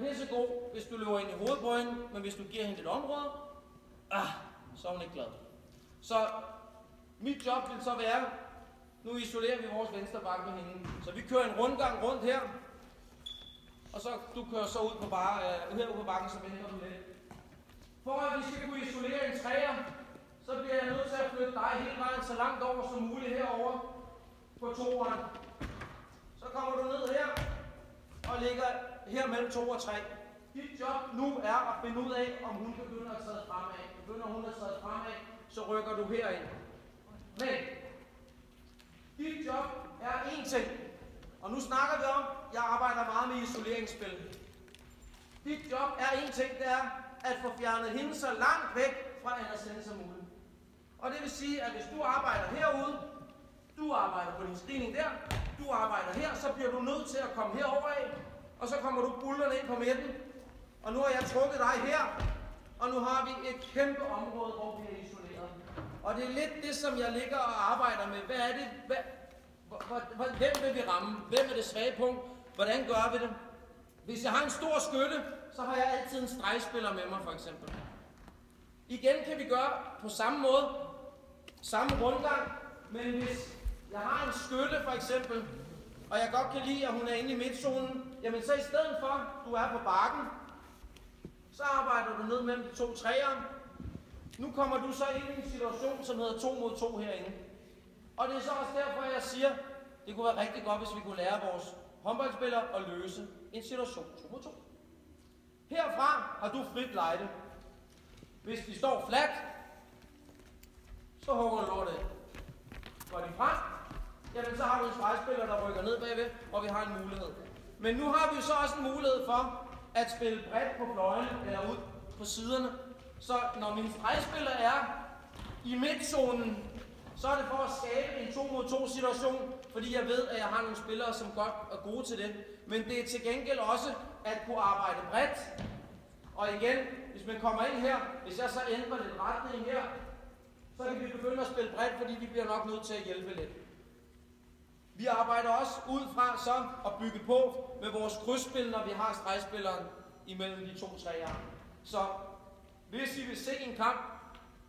pissegod, hvis du løber ind i hovedet på hende, men hvis du giver hende et område, så er hun ikke glad. Så mit job vil så være, nu isolerer vi vores venstre bakke med hende. Så vi kører en rundgang rundt her, og så du kører så ud på bakken, så venter du lidt. For at vi skal kunne isolere en træer, så bliver jeg nødt til at flytte dig hele vejen så langt over som muligt herover på toeren. Så kommer du ned her og ligger her mellem 2 og 3. Dit job nu er at finde ud af, om hun begynder at træde fremad. Begynder hun at træde fremad, så rykker du herind. Men dit job er én ting. Og nu snakker vi om, at jeg arbejder meget med isoleringsspil. Dit job er én ting, det er at få fjernet hende så langt væk fra Andersen som muligt. Og det vil sige, at hvis du arbejder herude, du arbejder på din screening der, du arbejder her, så bliver du nødt til at komme herover af, og så kommer du bullerne ind på midten. Og nu har jeg trukket dig her, og nu har vi et kæmpe område, hvor vi er isoleret. Og det er lidt det, som jeg ligger og arbejder med. Hvad er det? Hvem vil vi ramme? Hvem er det svage punkt? Hvordan gør vi det? Hvis jeg har en stor skytte, så har jeg altid en stregspiller med mig, for eksempel. Igen kan vi gøre på samme måde, samme rundgang, men hvis jeg har en skytte, for eksempel, og jeg godt kan lide, at hun er inde i midtzonen, jamen så i stedet for, at du er på bakken, så arbejder du ned mellem de 2 træer. Nu kommer du så ind i en situation, som hedder 2 mod 2 herinde. Og det er så også derfor, jeg siger, det kunne være rigtig godt, hvis vi kunne lære vores håndboldspillere at løse en situation 2 mod 2. Herfra har du frit lejde. Hvis de står fladt, så hugger du lortet. Går de frem, jamen så har du en stregspiller, der rykker ned bagved, og vi har en mulighed. Men nu har vi så også en mulighed for at spille bredt på fløjene eller ud på siderne. Så når min stregspiller er i midtzonen, så er det for at skabe en 2 mod 2 situation, fordi jeg ved, at jeg har nogle spillere, som godt er gode til det. Men det er til gengæld også at kunne arbejde bredt. Og igen, hvis man kommer ind her, hvis jeg så ændrer lidt retning her, så kan vi begynde at spille bredt, fordi vi bliver nok nødt til at hjælpe lidt. Vi arbejder også ud fra så at bygge på med vores krydsspil, når vi har stregspilleren imellem de 2 træer. Så hvis I vil se en kamp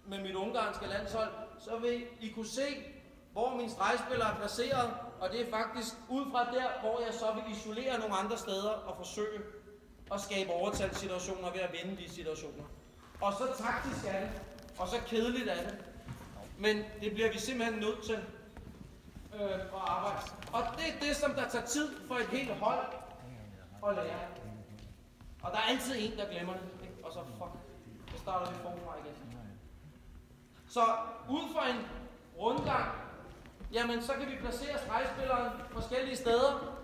med mit ungarske landshold, så vil I kunne se, hvor min stregspiller er placeret, og det er faktisk ud fra der, hvor jeg så vil isolere nogle andre steder og forsøge at skabe overtalssituationer ved at vinde de situationer. Og så taktisk er det, og så kedeligt er det. Men det bliver vi simpelthen nødt til at arbejde. Og det er det, som der tager tid for et helt hold at lære. Og der er altid en, der glemmer det. Ikke? Og så starter vi forfra igen. Så ud fra en rundgang, jamen så kan vi placere stregspilleren forskellige steder,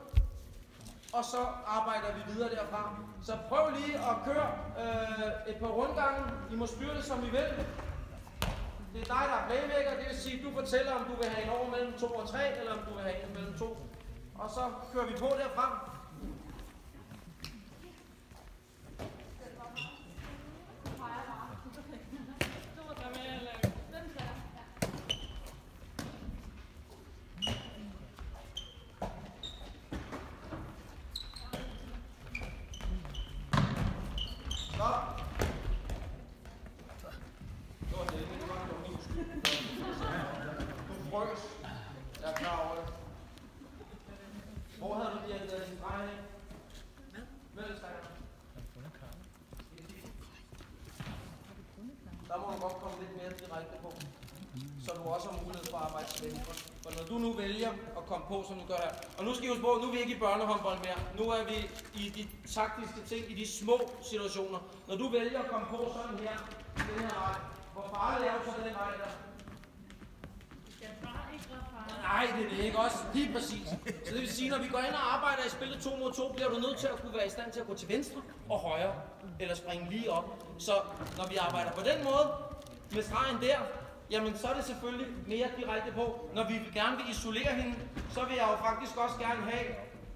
og så arbejder vi videre derfra. Så prøv lige at køre et par rundgange. I må styre det, som I vil. Det er dig, der er playmaker, det vil sige, at du fortæller, om du vil have en over mellem 2 og 3, eller om du vil have en mellem 2. Og så kører vi på derfra. Jeg er klar over det. Hvor havde du dirigeret din streg hen? Mellem stregerne. Der må du godt komme lidt mere direkte på, så du også har mulighed for at arbejde til venstre. For når du nu vælger at komme på, som du gør her, og nu skal I huske på, nu er vi ikke i børnehåndbold mere. Nu er vi i de taktiske ting, i de små situationer. Når du vælger at komme på sådan her, den her vej, hvor farligt er du så den vej der? Nej, det er det ikke også. Lige præcis. Så det vil sige, når vi går ind og arbejder i spillet 2 mod 2, bliver du nødt til at kunne være i stand til at gå til venstre og højre, eller springe lige op. Så når vi arbejder på den måde, med stregen der, jamen så er det selvfølgelig mere direkte på. Når vi gerne vil isolere hende, så vil jeg jo faktisk også gerne have,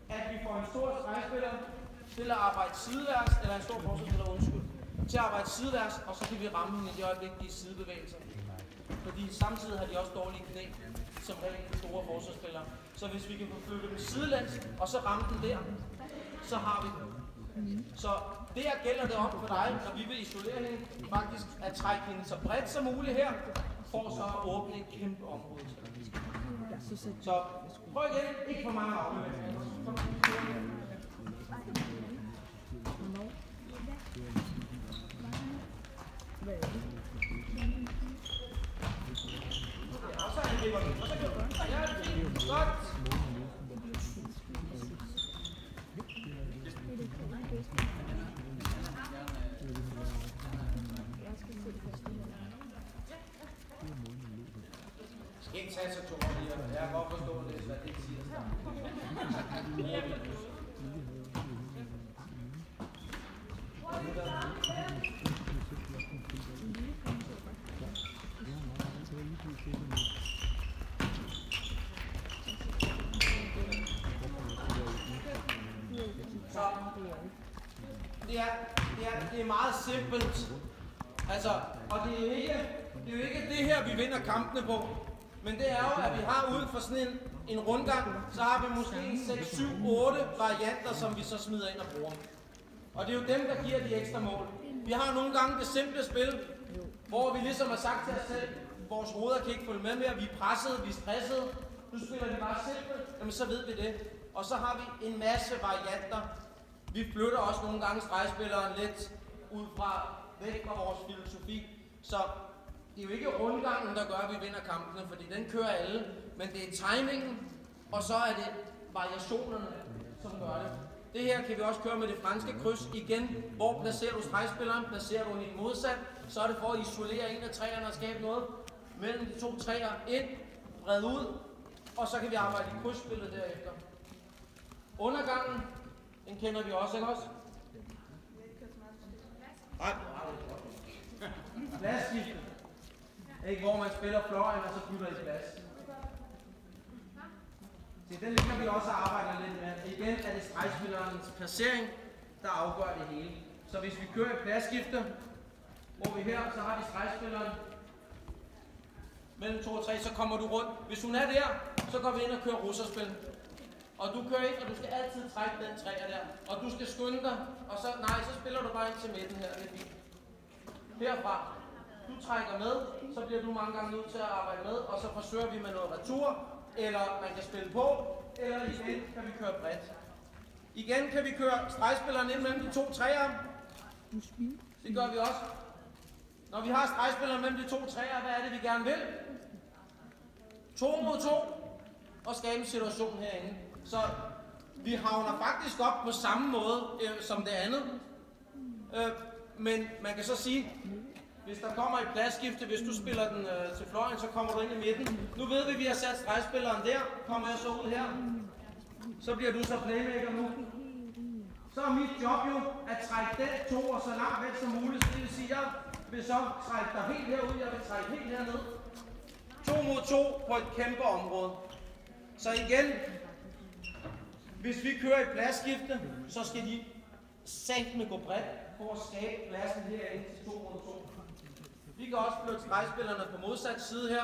at vi får en stor stregspiller til at arbejde sideværs, eller en stor forsvarsspiller, til at arbejde sideværs, og så kan vi ramme hende i de øjeblikkelige sidebevægelser. Fordi samtidig har de også dårlige knæ, som rigtig store forsvarsspillere. Så hvis vi kan få flyttet dem sidelæns, og så ramme den der, så har vi den. Så der gælder det om for dig, når vi vil isolere hende, faktisk at trække hende så bredt som muligt her, for så at åbne et kæmpe område. Så prøv igen, ikke for mange afleveringer. Og så angriber vi. Og så gør vi. Ja, det er fint. Godt. Ikke tage så tungt lige. Jeg kan godt forstå det, hvad det siger. Så det er meget simpelt. Altså, og det er jo ikke det her, vi vinder kampene på. Men det er jo, at vi har ud for sådan en rundgang, så har vi måske 6, 7, 8 varianter, som vi så smider ind og bruger. Og det er jo dem, der giver de ekstra mål. Vi har nogle gange det simple spil, hvor vi ligesom har sagt til os selv, vores hoveder kan ikke følge med mere, vi er pressede, vi er stressede. Nu spiller vi bare simpelt, jamen så ved vi det. Og så har vi en masse varianter. Vi flytter også nogle gange stregspilleren lidt ud fra væk fra vores filosofi. Så det er jo ikke rundgangen, der gør, at vi vinder kampene, fordi den kører alle. Men det er timingen, og så er det variationerne, som gør det. Det her kan vi også køre med det franske kryds. Igen, hvor placerer du stregspilleren? Placerer du helt modsat, så er det for at isolere en af træerne og skabe noget mellem de to træer. Ind, bred ud, og så kan vi arbejde i krydsspillet derefter. Undergangen, den kender vi også, ikke også? Nej. Pladsskifte. Ikke hvor man spiller fløjen, og så bytter i plads. Så den ligger vi også arbejder lidt med. Igen er det stregspillerens placering, der afgør det hele. Så hvis vi kører et pladsskifte, hvor vi her, så har vi stregspilleren mellem 2 og 3, så kommer du rundt. Hvis hun er der, så går vi ind og kører russerspil. Og du kører ind, og du skal altid trække den træer der. Og du skal skynde dig, og så, så spiller du bare ind til midten her. Det er fint. Herfra. Du trækker med, så bliver du mange gange nødt til at arbejde med, og så forsøger vi med noget retur, eller man kan spille på, eller igen kan vi køre bredt. Igen kan vi køre stregspilleren ind mellem de to træer. Det gør vi også. Når vi har stregspilleren mellem de to træer, hvad er det, vi gerne vil? 2 mod 2, og skabe en situation herinde. Så vi havner faktisk op på samme måde som det andet. Men man kan så sige, hvis der kommer et pladsskifte, hvis du spiller den til fløjen, så kommer du ind i midten. Nu ved vi, at vi har sat stregspilleren der. Kommer jeg så ud her, så bliver du så playmaker nu. Så er mit job jo at trække den 2 og så langt væk som muligt. Det vil sige, at jeg vil så trække dig helt herud, jeg vil trække helt herned. 2 mod 2 på et kæmpe område. Så igen, hvis vi kører et pladsskifte, så skal de satme gå bredt for at skabe pladsen herinde til 2 mod 2. Vi kan også flytte stregspillerne på modsat side her.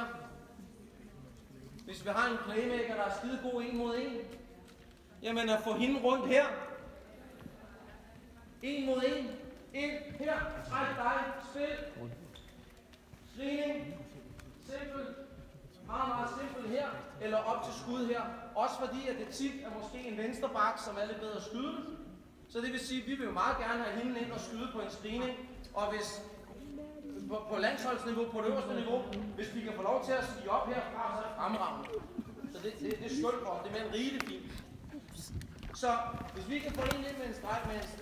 Hvis vi har en playmaker, der er skide god 1 mod 1, jamen at få hende rundt her. 1 mod 1. Ind her. Træk dig. Spil. Screening. Simpelt. Meget, meget simpelt her. Eller op til skud her. Også fordi, at det tit er måske en venstreback, som er lidt bedre at skyde. Så det vil sige, at vi vil jo meget gerne have hende ind og skyde på en screening. Og hvis på landsholdsniveau, på det øverste niveau, hvis vi kan få lov til at stige op herfra, så er det fremragende. Så det er skønt for, det er med en rigelig fint. Så hvis vi kan få en ind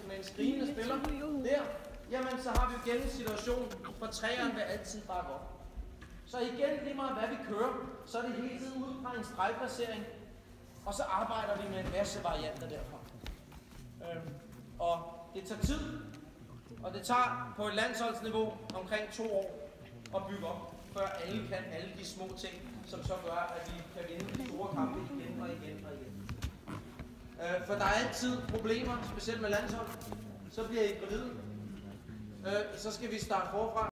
med en screenende spiller der, jamen så har vi jo igen en situation, hvor træerne vil altid bakke op. Så igen, lige meget hvad vi kører, så er det hele tiden ud fra en stregplacering, og så arbejder vi med en masse varianter derfra. Og det tager tid, og det tager på et landsholdsniveau omkring 2 år at bygge op, før alle kan alle de små ting, som så gør, at vi kan vinde de store kampe igen og igen og igen. For der er altid problemer, specielt med landshold. Så bliver I gravide. Så skal vi starte forfra.